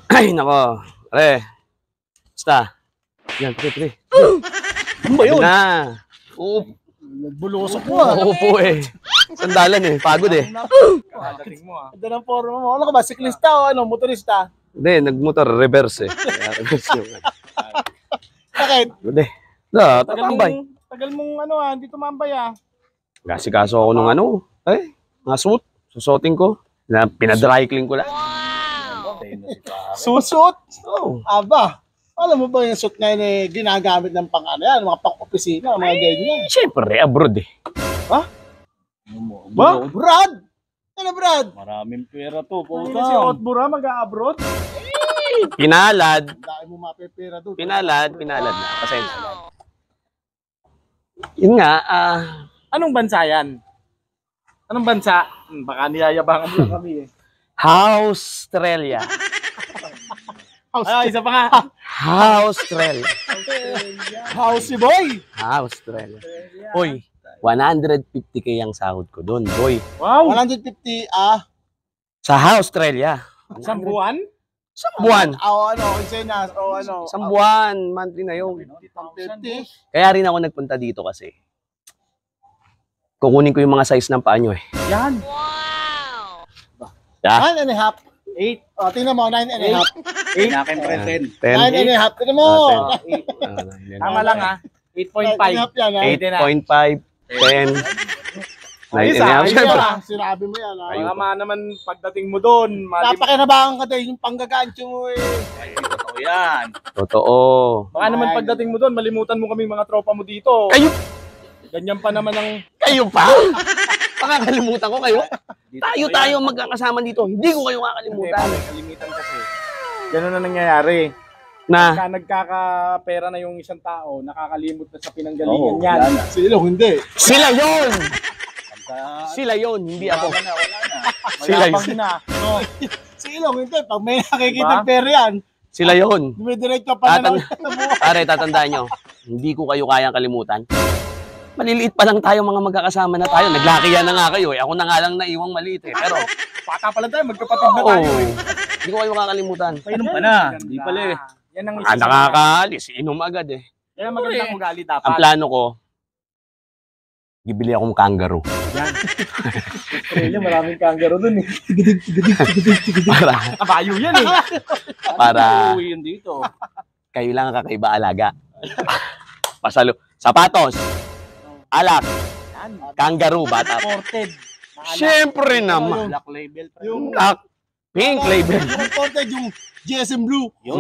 Ay, nako. Pre. Basta. Yan, pre. Ano ba yun? Na. Oo. Bulusok mo ah. Oo po eh. Sandalan eh. Pagod eh. Dating mo ah. Ganda ng forma mo. Ano ka ba? Siklista o ano? Motorista? Hindi, nagmotor. Reverse eh. Kaya reverse yung Bakit? Hindi. Tatambay. Tagal mong ano ah. Hindi tumambay ah. Gasikaso ako nung ano. Mga suit. Susuotin ko. Pinadry clean ko lang. Susot? Oo. Aba. Alam mo ba yung suit ngayon eh, ginagamit ng pang ano yan, mga pang-opisina, mga ganyan. Siyempre, abroad eh. Ha? Ba? Brad? Ano Brad? Maraming pera to, Hindi puta. si Otbura mag-a-abroad? Pinalad. Dahil mo mapipira doon. Pinalad na. Pasensya na. Yun nga, Anong bansa yan? Anong bansa? Baka niyayabangan mo lang kami eh. Australia. Ay, isa pa nga. Australia. Housey boy! Australia. Uy, 150k ang sahod ko doon, boy. Wow! 150 ah. Sa Australia. Isang buwan? Isang buwan. O ano, Insenas, o ano. Isang buwan, monthly na yun. 50. Kaya rin ako nagpunta dito kasi kukunin ko yung mga size ng paa nyo eh. Yan. Yeah. 9 and a half. 8. O, tingnan mo, 9 and a half. Pinakin pre 10. 9 and a half. Tingnan mo. Tama lang ah. 8.5 yan ha. 8.5, 10, 9 Ayos and a half. ayos Siyempre. ah. Sinabi mo yan ha. Ayun. Tama naman pagdating mo doon. Napakinabangan ka din yung panggagancho mo eh. Ay, totoo yan. Totoo. Baka naman pagdating mo doon, malimutan mo kaming mga tropa mo dito. Kayo, Ganyan pa naman ang... kayo pa? Pakakalimutan ko kayo. Tayo magkakasama dito. Hindi ko kayo kakalimutan. Kalimitan kasi. Ganun na nangyayari. Na, Pagka nagkakapera na yung isang tao, nakakalimot na sa pinanggalingan yan. Si Ilong hindi. sila yon. Pagka... Sila yon, hindi ako. Wala na. Sila yun. Mayabang na. No. Si Ilong hindi. Pag may nakikita Diba? pera yan, Sila yon. dumidiretso pa na Pare, tatandaan nyo, hindi ko kayo kayang kalimutan. Maliliit pa lang tayo, mga magkakasama na tayo. Naglakihan na nga kayo eh. Ako na nga lang naiwang maliit eh. Pero, Bata pa lang tayo, magkapatid na oo, tayo eh. hindi ko kayo makakalimutan. Painom ka na. Hindi pala eh. Yan ang isa sa Nakakaalis, inom agad eh. Yan ang magandang ugali dapat. Ang plano ko, bibili akong kangaroo. Australia, maraming kangaroo dun eh. Para, Kabayo yan eh. para Uuwi yun dito. kayo lang ang kakaiba alaga. Sapatos, alak, kangaroo, bata. Imported. Siyempre naman. Black label. Yung Black, pink label. yung imported, yung GSM Blue. Yun.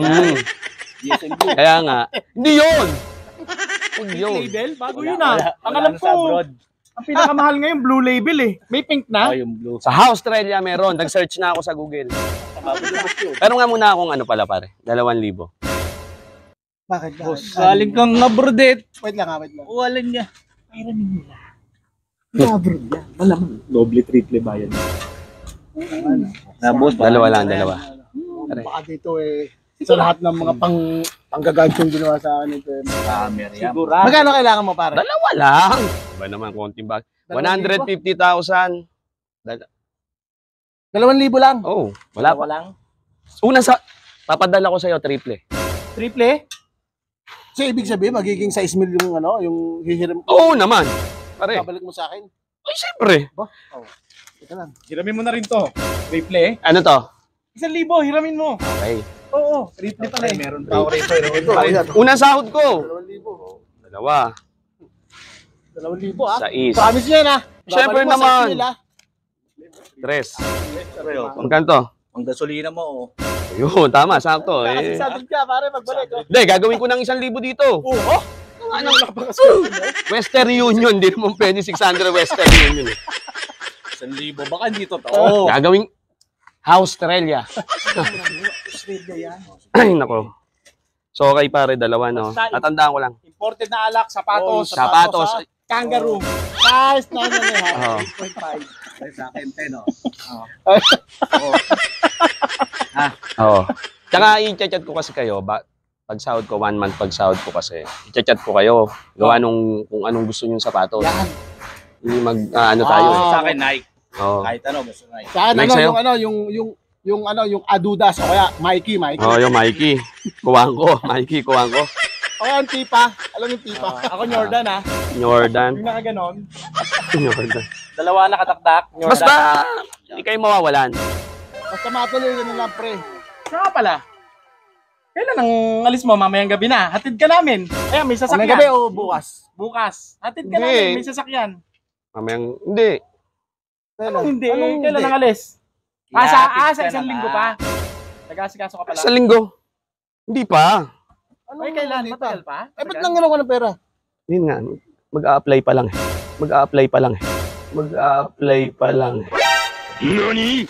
GSM Blue. Kaya nga, hindi yun. Huwag Pink yun. label? Bago yun ah. Ang alam ko, ang pinakamahal ngayon, blue label eh. May pink na. yung Blue. Sa Australia meron. Nag-search na ako sa Google. Pero nga muna akong ano pala pare. 2,000. Bakit? Galing kang abroad eh. Wait lang. Walan niya. Abroad yan. Malamang. Doble, triple bayan. Na boss, Dalawa lang. Baka dito eh. Sa lahat ng mga panggaganchong ginawa sa akin ito. Camera yan. Magkano kailangan mo pare? Dalawa lang. Iba naman konting bag. 150,000. 2,000 lang. Oh, wala pa. lang. Una papadala ko sa'yo, triple. Triple? So ibig sabihin magiging 6 mil yung ano, yung hihiram. Oo naman. Pare. Babalik mo sa akin. Ay, siyempre. Ito lang. Hiramin mo na rin to. Triple eh. Ano to? 1,000, hiramin mo. Okay. Oo. Triple pala eh. Meron pa ako rito. Unang sahod ko. 2,000. Dalawa. 2,000 ah. Sa is. Promise niya na. Siyempre Babalik mo naman. 6 mil ah. Tres. Magkano to? Ang gasolina mo, oh. Yun, tama, sakto. Eh. Sabi ka pare magbalik. Oh. Hindi, gagawin ko ng 1,000 dito. Oo. Ano? Western Union, di naman pwede 600 Western Union. 1,000. Baka hindi totoo. Gagawin Australia. Australia yan. Ay, nako. So, okay pare, dalawa, no? Tatandaan ko lang. Imported na alak, sapatos. Sapatos. Kangaroo. Size 9 and a half. Oo. 8.5. Sa akin, 10, oh. Oo. Tsaka, i-chat ko kasi kayo. Pag sahod ko, 1 month pag sahod ko kasi. I-chat ko kayo. Gawa nung kung anong gusto nyong sapatos. Yan. Hindi ano tayo eh. Sa akin, Nike. Oo. Kahit ano, basta na. Saan Like ano, sa'yo? yung Adudas o kaya Mikey. Oh, yung Mikey. Kuwang ko. Mikey, kuwang ko. O yung Tipa. Alam yung Tipa. Ako Jordan ha. Jordan. Yung nakaganon. Jordan. Dalawa nakataktak. Jordan. Basta, hindi kayo mawawalan. Basta matuloy yun lang, pre. Saka pala. Kailan ang alis mo? Mamayang gabi na. Hatid ka namin. Eh, may Sa sasakyan. gabi o bukas? Bukas. Hatid ka Hindi. namin. May sasakyan. Mamayang, hindi. Anong hindi? Anong Kailan hindi? ang alis? Sa isang linggo pa. Nag-asikaso ka pala. Sa linggo. Hindi pa. Ay, kailan? Matagal pa? Eh, ba't nang gano'n ka ng pera? Yun nga, mag-a-apply pa lang eh. Mag-a-apply pa lang eh. Mag-a-apply pa lang eh. NANI?!